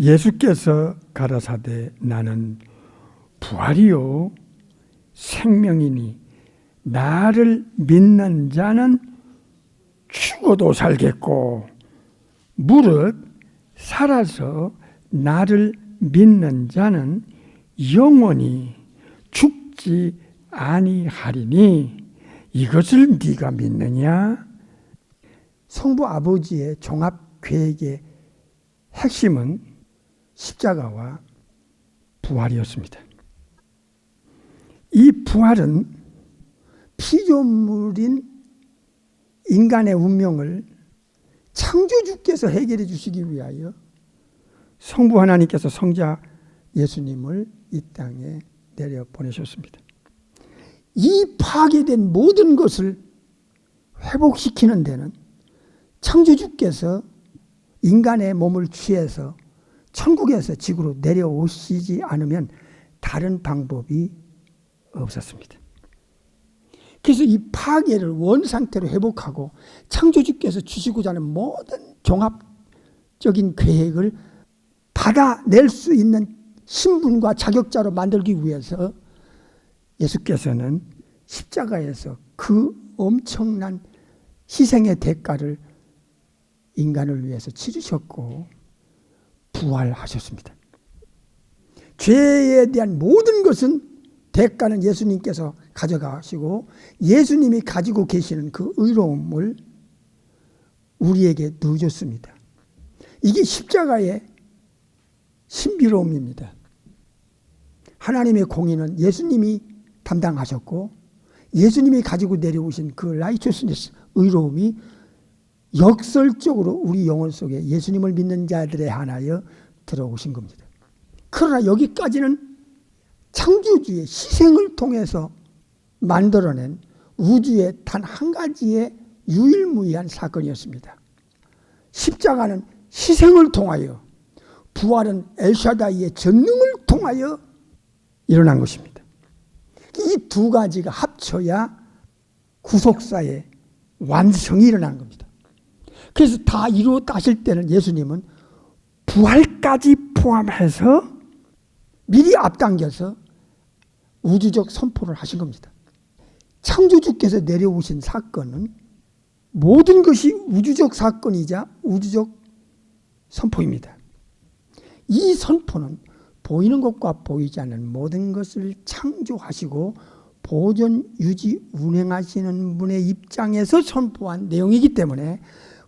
예수께서 가라사대 나는 부활이요 생명이니 나를 믿는 자는 죽어도 살겠고 무릇 살아서 나를 믿는 자는 영원히 죽지 아니하리니 이것을 네가 믿느냐? 성부 아버지의 종합 계획의 핵심은 십자가와 부활이었습니다. 이 부활은 피조물인 인간의 운명을 창조주께서 해결해 주시기 위하여 성부 하나님께서 성자 예수님을 이 땅에 내려보내셨습니다. 이 파괴된 모든 것을 회복시키는 데는 창조주께서 인간의 몸을 취해서 천국에서 지구로 내려오시지 않으면 다른 방법이 없었습니다. 그래서 이 파괴를 원상태로 회복하고 창조주께서 주시고자 하는 모든 종합적인 계획을 받아낼 수 있는 신분과 자격자로 만들기 위해서 예수께서는 십자가에서 그 엄청난 희생의 대가를 인간을 위해서 치르셨고 부활하셨습니다. 죄에 대한 모든 것은 대가는 예수님께서 가져가시고 예수님이 가지고 계시는 그 의로움을 우리에게 넣어줬습니다. 이게 십자가의 신비로움입니다. 하나님의 공의는 예수님이 담당하셨고 예수님이 가지고 내려오신 그 라이처스니스 의로움이 역설적으로 우리 영혼 속에 예수님을 믿는 자들에 한하여 들어오신 겁니다. 그러나 여기까지는 창조주의 희생을 통해서 만들어낸 우주의 단 한 가지의 유일무이한 사건이었습니다. 십자가는 희생을 통하여 부활은 엘샤다이의 전능을 통하여 일어난 것입니다. 이 두 가지가 합쳐야 구속사의 완성이 일어나는 겁니다. 그래서 다 이루었다 하실 때는 예수님은 부활까지 포함해서 미리 앞당겨서 우주적 선포를 하신 겁니다. 창조주께서 내려오신 사건은 모든 것이 우주적 사건이자 우주적 선포입니다. 이 선포는 보이는 것과 보이지 않는 모든 것을 창조하시고 보존, 유지, 운행하시는 분의 입장에서 선포한 내용이기 때문에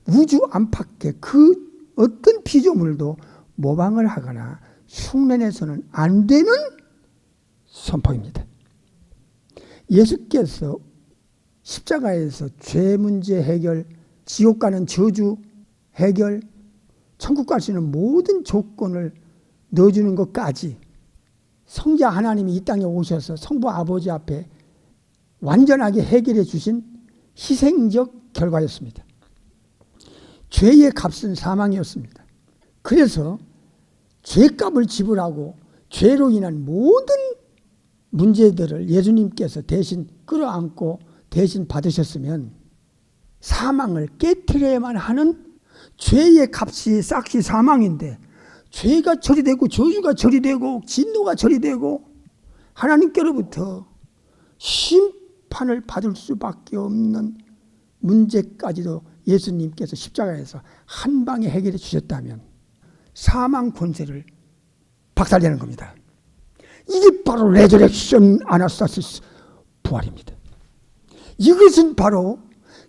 우주 안팎의 그 어떤 피조물도 모방을 하거나 흉내내서는 안 되는 선포입니다. 예수께서 십자가에서 죄 문제 해결, 지옥 가는 저주 해결, 천국 갈 수 있는 모든 조건을 넣어주는 것까지 성자 하나님이 이 땅에 오셔서 성부 아버지 앞에 완전하게 해결해 주신 희생적 결과였습니다. 죄의 값은 사망이었습니다. 그래서 죄값을 지불하고 죄로 인한 모든 문제들을 예수님께서 대신 끌어안고 대신 받으셨으면 사망을 깨트려야만 하는 죄의 값이 싹시 사망인데 죄가 처리되고 저주가 처리되고 진노가 처리되고 하나님께로부터 심판을 받을 수밖에 없는 문제까지도 예수님께서 십자가에서 한 방에 해결해 주셨다면 사망 권세를 박살내는 겁니다. 이게 바로 레저렉션 아나스타시스 부활입니다. 이것은 바로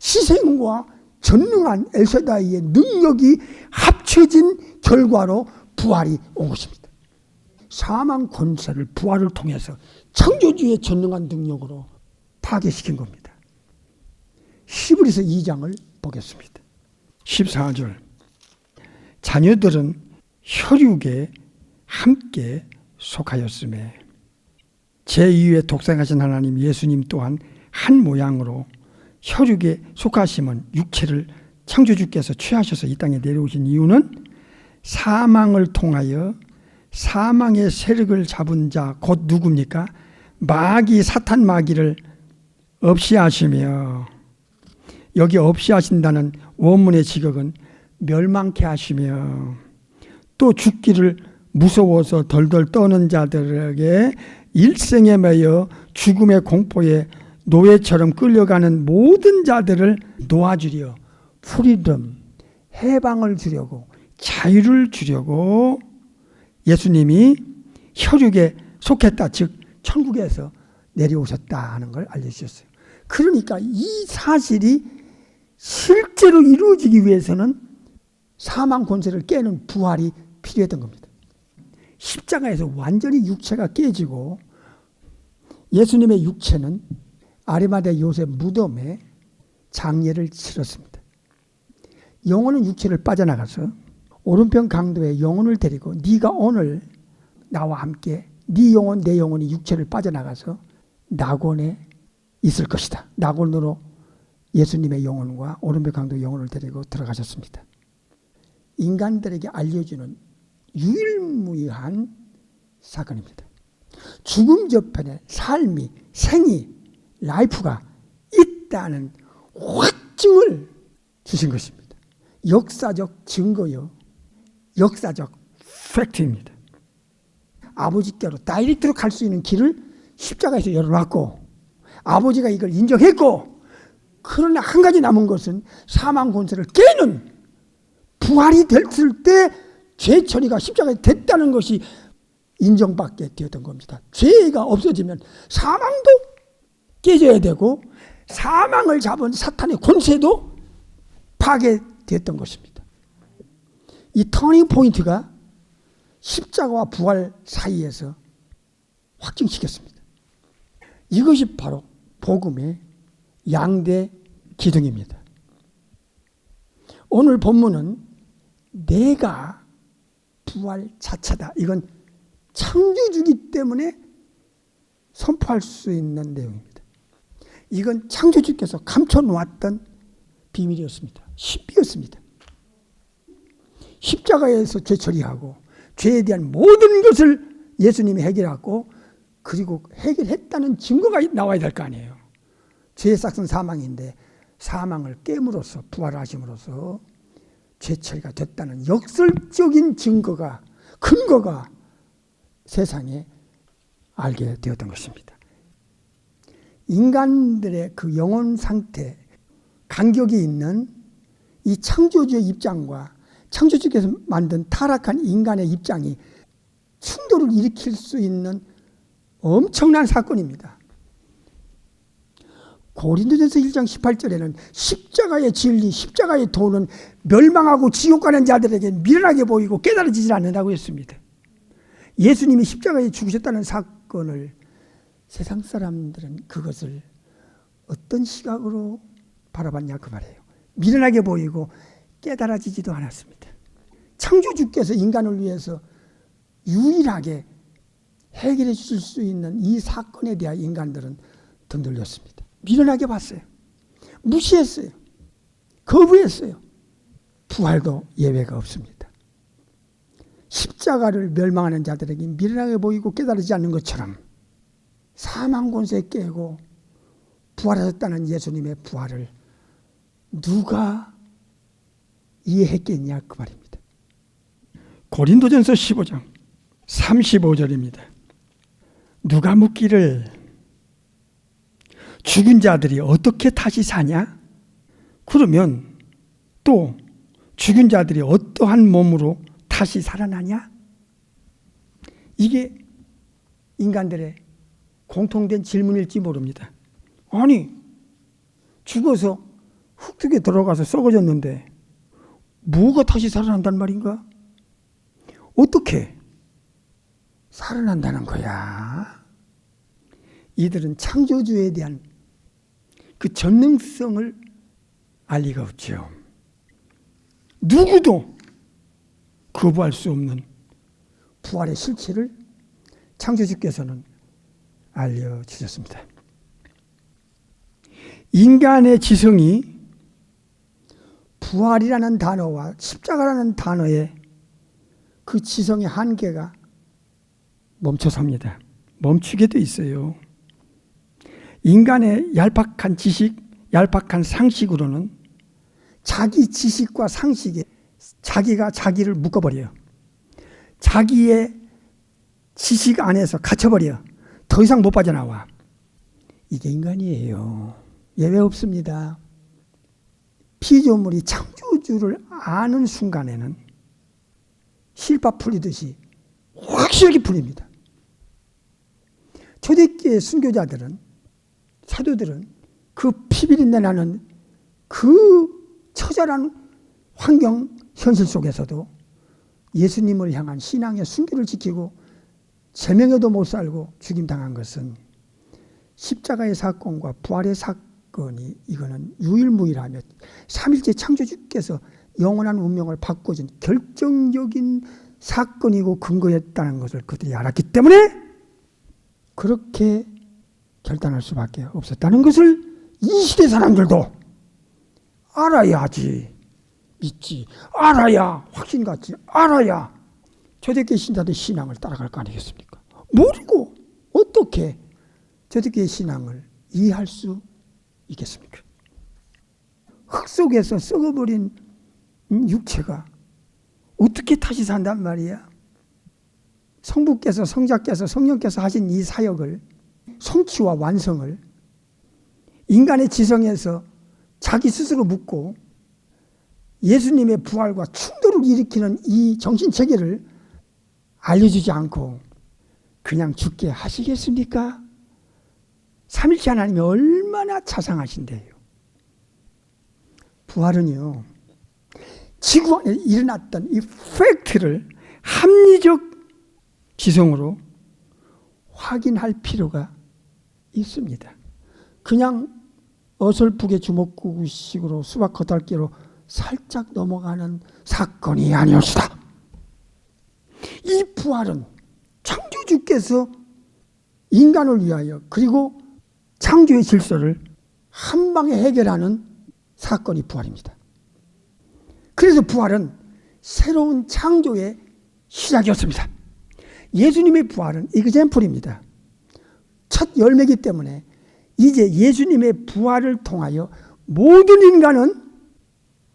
희생과 전능한 엘샤다이의 능력이 합쳐진 결과로 부활이 온 것입니다. 사망 권세를 부활을 통해서 창조주의 전능한 능력으로 파괴시킨 겁니다. 히브리서 2장을 보겠습니다. 14절 자녀들은 혈육에 함께 속하였으매 제2의 독생하신 하나님 예수님 또한 한 모양으로 혈육에 속하심은 육체를 창조주께서 취하셔서 이 땅에 내려오신 이유는 사망을 통하여 사망의 세력을 잡은 자 곧 누굽니까? 마귀 사탄 마귀를 없이 하시며 여기 없이 하신다는 원문의 직역은 멸망케 하시며 또 죽기를 무서워서 덜덜 떠는 자들에게 일생에 매여 죽음의 공포에 노예처럼 끌려가는 모든 자들을 놓아주려 프리덤, 해방을 주려고, 자유를 주려고 예수님이 혈육에 속했다, 즉 천국에서 내려오셨다 하는 걸 알려주셨어요. 그러니까 이 사실이 실제로 이루어지기 위해서는 사망 권세를 깨는 부활이 필요했던 겁니다. 십자가에서 완전히 육체가 깨지고 예수님의 육체는 아리마대 요셉 무덤에 장례를 치렀습니다. 영혼은 육체를 빠져나가서 오른편 강도의 영혼을 데리고 네가 오늘 나와 함께 네 영혼 내 영혼이 육체를 빠져나가서 낙원에 있을 것이다. 낙원으로 예수님의 영혼과 오른편 강도의 영혼을 데리고 들어가셨습니다. 인간들에게 알려주는 유일무이한 사건입니다. 죽음 저편에 삶이, 생이, 라이프가 있다는 확증을 주신 것입니다. 역사적 증거요, 역사적 팩트입니다. 아버지께로 다이렉트로 갈 수 있는 길을 십자가에서 열어놨고 아버지가 이걸 인정했고, 그러나 한 가지 남은 것은 사망 권세를 깨는 부활이 됐을 때 죄 처리가 십자가에 됐다는 것이 인정받게 되었던 겁니다. 죄가 없어지면 사망도 깨져야 되고 사망을 잡은 사탄의 권세도 파괴됐던 것입니다. 이 터닝 포인트가 십자가와 부활 사이에서 확증시켰습니다. 이것이 바로 복음의 양대 기둥입니다. 오늘 본문은 내가 부활 자체다. 이건 창조주기 때문에 선포할 수 있는 내용입니다. 이건 창조주께서 감춰놓았던 비밀이었습니다. 신비였습니다. 십자가에서 죄 처리하고 죄에 대한 모든 것을 예수님이 해결하고, 그리고 해결했다는 증거가 나와야 될 거 아니에요. 죄의 싹은 사망인데 사망을 깨물어서 부활하심으로써 죄 처리가 됐다는 역설적인 증거가, 근거가 세상에 알게 되었던 것입니다. 인간들의 그 영혼 상태, 간격이 있는 이 창조주의 입장과 창조주께서 만든 타락한 인간의 입장이 충돌을 일으킬 수 있는 엄청난 사건입니다. 고린도전서 1장 18절에는 십자가의 진리, 십자가의 도는 멸망하고 지옥 가는 자들에게 미련하게 보이고 깨달아지지 않는다고 했습니다. 예수님이 십자가에 죽으셨다는 사건을 세상 사람들은 그것을 어떤 시각으로 바라봤냐 그 말이에요. 미련하게 보이고 깨달아지지도 않았습니다. 창조주께서 인간을 위해서 유일하게 해결해 주실 수 있는 이 사건에 대한 인간들은 등 돌렸습니다. 미련하게 봤어요. 무시했어요. 거부했어요. 부활도 예외가 없습니다. 십자가를 멸망하는 자들에게 미련하게 보이고 깨달지 않는 것처럼 사망 권세 깨고 부활하셨다는 예수님의 부활을 누가 이해했겠냐 그 말입니다. 고린도전서 15장 35절입니다. 누가 묻기를 죽은 자들이 어떻게 다시 사냐? 그러면 또 죽은 자들이 어떠한 몸으로 다시 살아나냐? 이게 인간들의 공통된 질문일지 모릅니다. 아니, 죽어서 흙속에 들어가서 썩어졌는데 뭐가 다시 살아난단 말인가? 어떻게 살아난다는 거야? 이들은 창조주에 대한 그 전능성을 알 리가 없죠. 누구도 거부할 수 없는 부활의 실체를 창조주께서는 알려주셨습니다. 인간의 지성이 부활이라는 단어와 십자가라는 단어의 그 지성의 한계가 멈춰섭니다. 멈추게 돼 있어요. 인간의 얄팍한 지식, 얄팍한 상식으로는 자기 지식과 상식에 자기가 자기를 묶어버려요. 자기의 지식 안에서 갇혀버려. 더 이상 못 빠져나와. 이게 인간이에요. 예외 없습니다. 피조물이 창조주를 아는 순간에는 실밥 풀리듯이 확실하게 풀립니다. 초대교회 순교자들은, 사도들은 그 피비린내 나는 그 처절한 환경 현실 속에서도 예수님을 향한 신앙의 순교를 지키고 제명에도 못 살고 죽임당한 것은 십자가의 사건과 부활의 사건이 이거는 유일무이하며 삼일째 창조주께서 영원한 운명을 바꿔준 결정적인 사건이고 근거였다는 것을 그들이 알았기 때문에 그렇게 결단할 수밖에 없었다는 것을 이 시대 사람들도 알아야지 믿지, 알아야 확신 갖지, 알아야 초대교회 신자들 신앙을 따라갈 거 아니겠습니까? 모르고 어떻게 초대교회 신앙을 이해할 수 있겠습니까? 흙 속에서 썩어버린 육체가 어떻게 다시 산단 말이야? 성부께서, 성자께서, 성령께서 하신 이 사역을, 성취와 완성을 인간의 지성에서 자기 스스로 묻고 예수님의 부활과 충돌을 일으키는 이 정신체계를 알려주지 않고 그냥 죽게 하시겠습니까? 삼일째 하나님이 얼마나 자상하신데요. 부활은요, 지구 안에 일어났던 이 팩트를 합리적 지성으로 확인할 필요가 있습니다. 그냥 어설프게 주먹구구식으로 수박 겉핥기로 살짝 넘어가는 사건이 아니었다. 이 부활은 창조주께서 인간을 위하여 그리고 창조의 질서를 한 방에 해결하는 사건이 부활입니다. 그래서 부활은 새로운 창조의 시작이었습니다. 예수님의 부활은 example입니다. 첫 열매이기 때문에 이제 예수님의 부활을 통하여 모든 인간은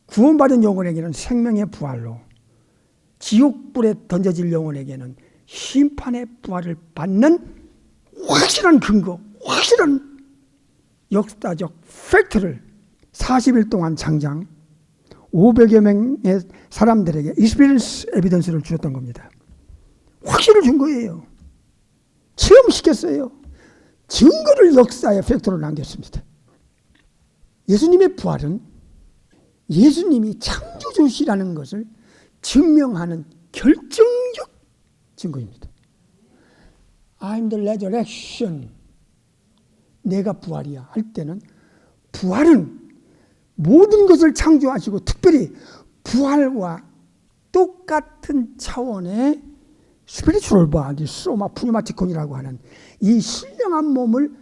구원받은 영혼에게는 생명의 부활로, 지옥불에 던져질 영혼에게는 심판의 부활을 받는 확실한 근거, 확실한 역사적 팩트를 40일 동안 장장 500여 명의 사람들에게 익스피리언스 에비던스를 주었던 겁니다. 확신을 준 거예요. 체험시켰어요. 증거를 역사의 팩트로 남겼습니다. 예수님의 부활은 예수님이 창조주시라는 것을 증명하는 결정적 증거입니다. I'm the resurrection. 내가 부활이야 할 때는 부활은 모든 것을 창조하시고 특별히 부활과 똑같은 차원의 스피리추얼 바디, 소마 푸니마티콘이라고 하는 이 신령한 몸을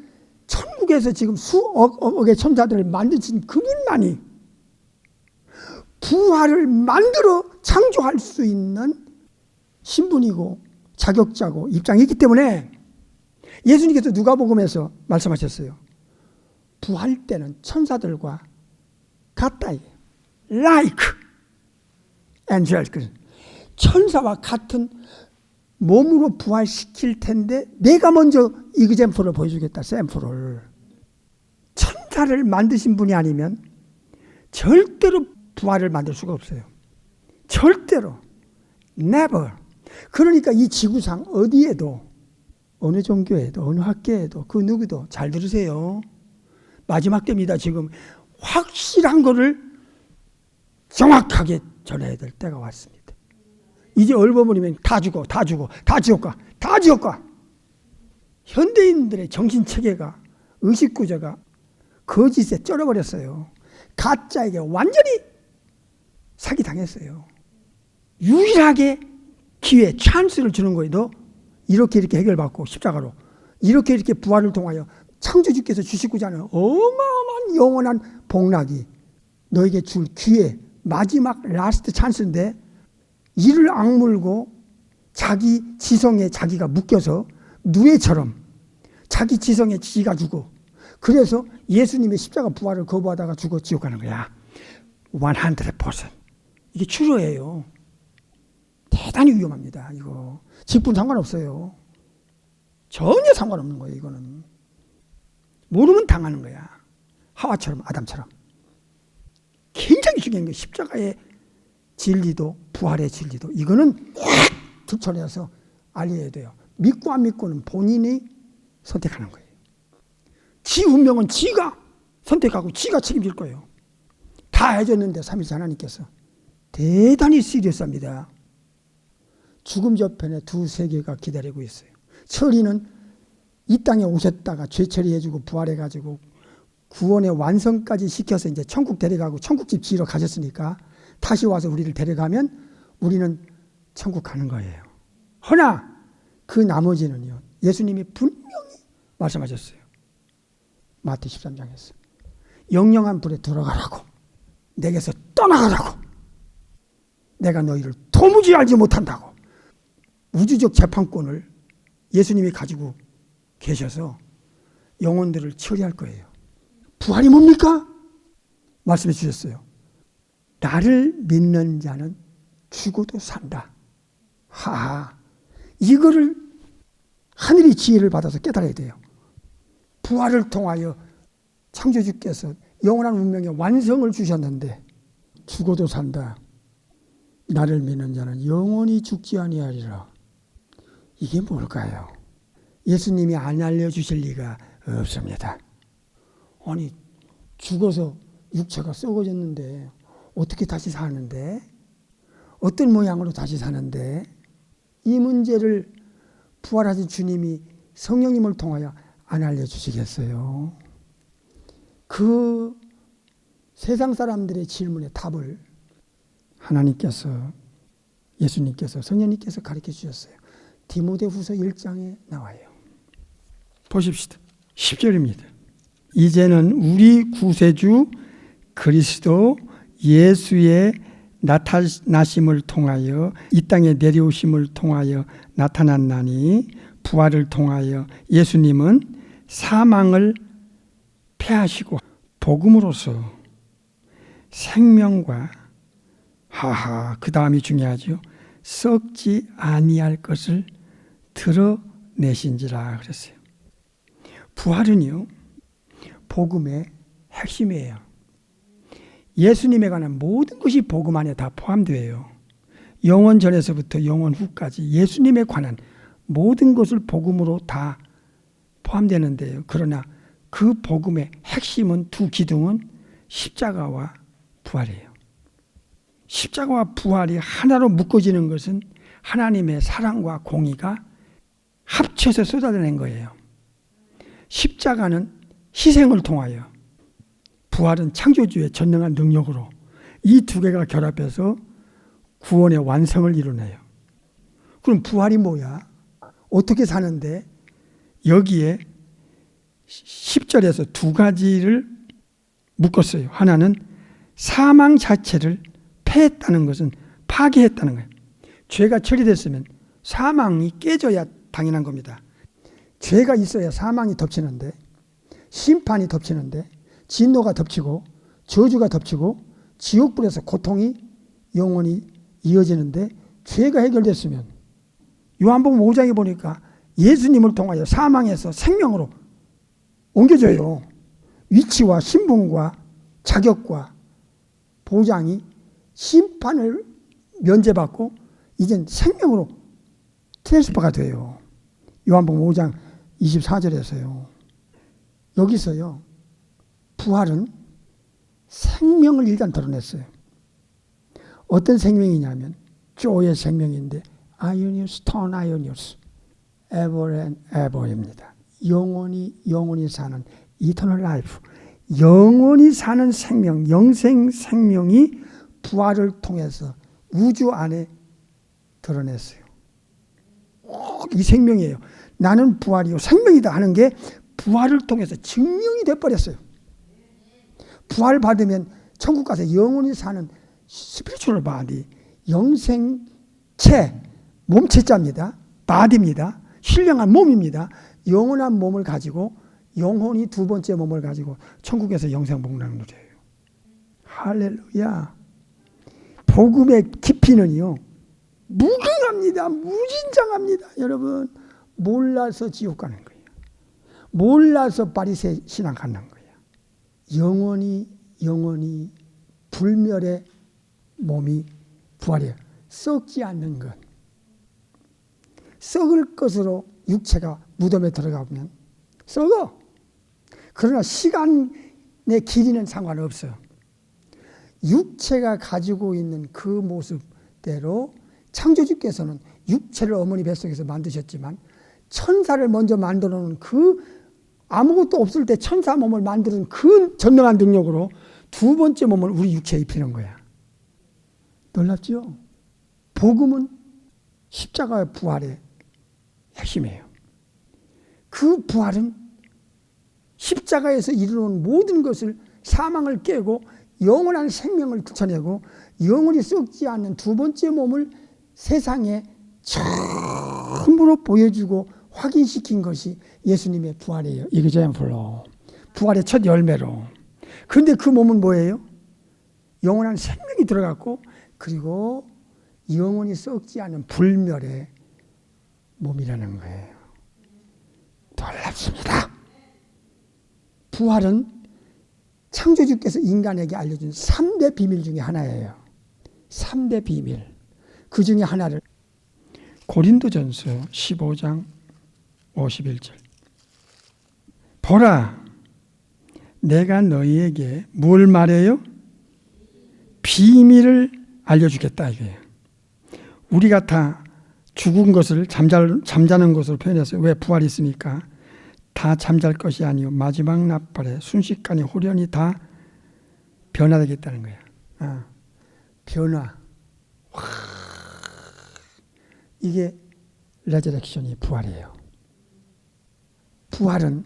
천국에서 지금 수억의 천사들을 만드신 그분만이 부활을 만들어 창조할 수 있는 신분이고 자격자고 입장이기 때문에 예수님께서 누가복음에서 말씀하셨어요. 부활 때는 천사들과 같다. Like angels. 천사와 같은 몸으로 부활시킬 텐데 내가 먼저 이그젠플을 보여주겠다. 샘플을. 천사를 만드신 분이 아니면 절대로 부활을 만들 수가 없어요. 절대로. Never. 그러니까 이 지구상 어디에도 어느 종교에도 어느 학교에도 그 누구도 잘 들으세요. 마지막 때입니다. 지금 확실한 거를 정확하게 전해야 될 때가 왔습니다. 이제 얼버무리면 다 죽어, 다 죽어, 다 지옥가, 다 지옥가. 현대인들의 정신체계가, 의식구조가 거짓에 쩔어버렸어요. 가짜에게 완전히 사기당했어요. 유일하게 기회, 찬스를 주는 거예요. 너 이렇게 해결받고 십자가로 이렇게 부활을 통하여 창조주께서 주시고자 하는 어마어마한 영원한 복락이 너에게 줄 기회, 마지막 라스트 찬스인데 이를 악물고 자기 지성에 자기가 묶여서 누에처럼 자기 지성에 지가 주고 그래서 예수님의 십자가 부활을 거부하다가 죽어 지옥 가는 거야. 100%. 이게 추로예요. 대단히 위험합니다. 이거 직분 상관없어요. 전혀 상관없는 거예요. 이거는 모르면 당하는 거야. 하와처럼, 아담처럼. 굉장히 중요한 게 십자가의 진리도 부활의 진리도 이거는 특별해서 알려야 돼요. 믿고 안 믿고는 본인이 선택하는 거예요. 지 운명은 지가 선택하고 지가 책임질 거예요. 다 해줬는데 삼위일체 하나님께서 대단히 시리어스합니다. 죽음 저편에 두 세계가 기다리고 있어요. 처리는 이 땅에 오셨다가 죄 처리해주고 부활해가지고 구원의 완성까지 시켜서 이제 천국 데려가고 천국집 지으러 가셨으니까 다시 와서 우리를 데려가면 우리는 천국 가는 거예요. 허나 그 나머지는요. 예수님이 분명히 말씀하셨어요. 마태 13장에서 영영한 불에 들어가라고 내게서 떠나가라고 내가 너희를 도무지 알지 못한다고 우주적 재판권을 예수님이 가지고 계셔서 영혼들을 처리할 거예요. 부활이 뭡니까? 말씀해 주셨어요. 나를 믿는 자는 죽어도 산다. 이거를 하늘이 지혜를 받아서 깨달아야 돼요. 부활을 통하여 창조주께서 영원한 운명의 완성을 주셨는데 죽어도 산다. 나를 믿는 자는 영원히 죽지 아니하리라. 이게 뭘까요? 예수님이 안 알려주실 리가 없습니다. 아니 죽어서 육체가 썩어졌는데 어떻게 다시 사는데? 어떤 모양으로 다시 사는데? 이 문제를 부활하신 주님이 성령님을 통하여 안 알려주시겠어요? 그 세상 사람들의 질문에 답을 하나님께서 예수님께서 성령님께서 가르쳐 주셨어요. 디모데후서 1장에 나와요. 보십시다. 10절입니다. 이제는 우리 구세주 그리스도 예수의 나타나심을 통하여 이 땅에 내려오심을 통하여 나타났나니 부활을 통하여 예수님은 사망을 패하시고 복음으로써 생명과 그 다음이 중요하죠. 썩지 아니할 것을 드러내신지라 그랬어요. 부활은요. 복음의 핵심이에요. 예수님에 관한 모든 것이 복음 안에 다 포함되어요. 영원 전에서부터 영원 후까지 예수님에 관한 모든 것을 복음으로 다 포함되는데요. 그러나 그 복음의 핵심은 두 기둥은 십자가와 부활이에요. 십자가와 부활이 하나로 묶어지는 것은 하나님의 사랑과 공의가 합쳐서 쏟아내는 거예요. 십자가는 희생을 통하여 부활은 창조주의 전능한 능력으로 이 두 개가 결합해서 구원의 완성을 이루네요. 그럼 부활이 뭐야? 어떻게 사는데? 여기에 10절에서 두 가지를 묶었어요. 하나는 사망 자체를 패했다는 것은 파괴했다는 거예요. 죄가 처리됐으면 사망이 깨져야 당연한 겁니다. 죄가 있어야 사망이 덮치는데 심판이 덮치는데 진노가 덮치고 저주가 덮치고 지옥불에서 고통이 영원히 이어지는데 죄가 해결됐으면 요한복음 5장에 보니까 예수님을 통하여 사망에서 생명으로 옮겨져요. 위치와 신분과 자격과 보장이 심판을 면제받고 이젠 생명으로 트랜스퍼가 돼요. 요한복음 5장 24절에서요. 여기서요. 부활은 생명을 일단 드러냈어요. 어떤 생명이냐면 조의 생명인데 아이오니우스 턴 아이오니우스 ever and ever입니다. 영원히 사는 eternal life. 영원히 사는 생명, 영생 생명이 부활을 통해서 우주 안에 드러냈어요. 이 생명이에요. 나는 부활이요 생명이다 하는 게 부활을 통해서 증명이 돼버렸어요. 부활 받으면 천국 가서 영원히 사는 스피리추얼 바디, 영생체, 몸체자입니다. 바디입니다. 신령한 몸입니다. 영원한 몸을 가지고 영혼이 두 번째 몸을 가지고 천국에서 영생 복락을 누려요. 할렐루야. 복음의 깊이는요. 무궁합니다. 무진장합니다. 여러분, 몰라서 지옥 가는 거예요. 몰라서 바리새 신앙 갖는 거예요. 영원히 불멸의 몸이 부활이에요. 썩지 않는 것. 썩을 것으로 육체가 무덤에 들어가면 썩어. 그러나 시간의 길이는 상관없어요. 육체가 가지고 있는 그 모습대로 창조주께서는 육체를 어머니 뱃속에서 만드셨지만 천사를 먼저 만들어 놓은 그 아무것도 없을 때 천사 몸을 만드는 그 전능한 능력으로 두 번째 몸을 우리 육체에 입히는 거야. 놀랍죠? 복음은 십자가의 부활의 핵심이에요. 그 부활은 십자가에서 이루어온 모든 것을 사망을 깨고 영원한 생명을 붙여내고 영원히 썩지 않는 두 번째 몸을 세상에 처음으로 보여주고 확인시킨 것이 예수님의 부활이에요. 이그젠플로. 부활의 첫 열매로. 그런데 그 몸은 뭐예요? 영원한 생명이 들어갔고 그리고 영원히 썩지 않은 불멸의 몸이라는 거예요. 놀랍습니다. 부활은 창조주께서 인간에게 알려준 3대 비밀 중에 하나예요. 3대 비밀. 그 중에 하나를 고린도전서 15장 51절. 보라, 내가 너희에게 뭘 말해요? 비밀을 알려주겠다 이거예요. 우리가 다 죽은 것을 잠자는 것으로 표현했어요. 왜? 부활이 있으니까. 다 잠잘 것이 아니요 마지막 나팔에 순식간에 호련히 다 변화되겠다는 거야. 변화. 이게 레저렉션이 부활이에요. 부활은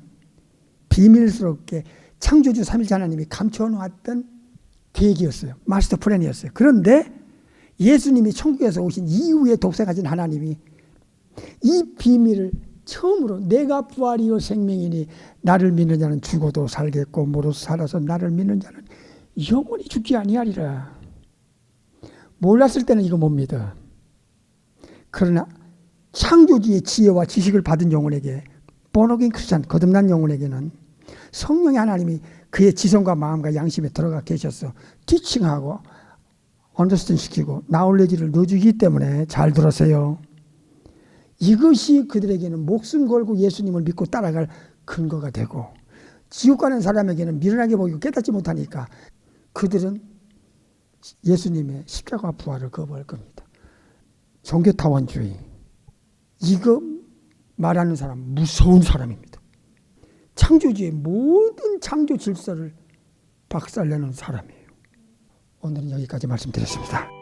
비밀스럽게 창조주 삼일체 하나님이 감춰놓았던 계획이었어요. 마스터 플랜이었어요. 그런데 예수님이 천국에서 오신 이후에 독생하신 하나님이 이 비밀을 처음으로 내가 부활이요 생명이니 나를 믿는 자는 죽어도 살겠고 모두 살아서 나를 믿는 자는 영원히 죽지 아니하리라. 몰랐을 때는 이거 못 믿어. 그러나 창조주의 지혜와 지식을 받은 영혼에게 본어긴 크리스찬 거듭난 영혼에게는 성령의 하나님이 그의 지성과 마음과 양심에 들어가 계셔서 티칭하고 언더스탠 시키고 나올레지를 넣어주기 때문에 잘 들으세요. 이것이 그들에게는 목숨 걸고 예수님을 믿고 따라갈 근거가 되고 지옥 가는 사람에게는 미련하게 보이고 깨닫지 못하니까 그들은 예수님의 십자가 부활을 거부할 겁니다. 종교타원주의. 이거 말하는 사람 무서운 사람입니다. 창조주의 모든 창조 질서를 박살내는 사람이에요. 오늘은 여기까지 말씀드렸습니다.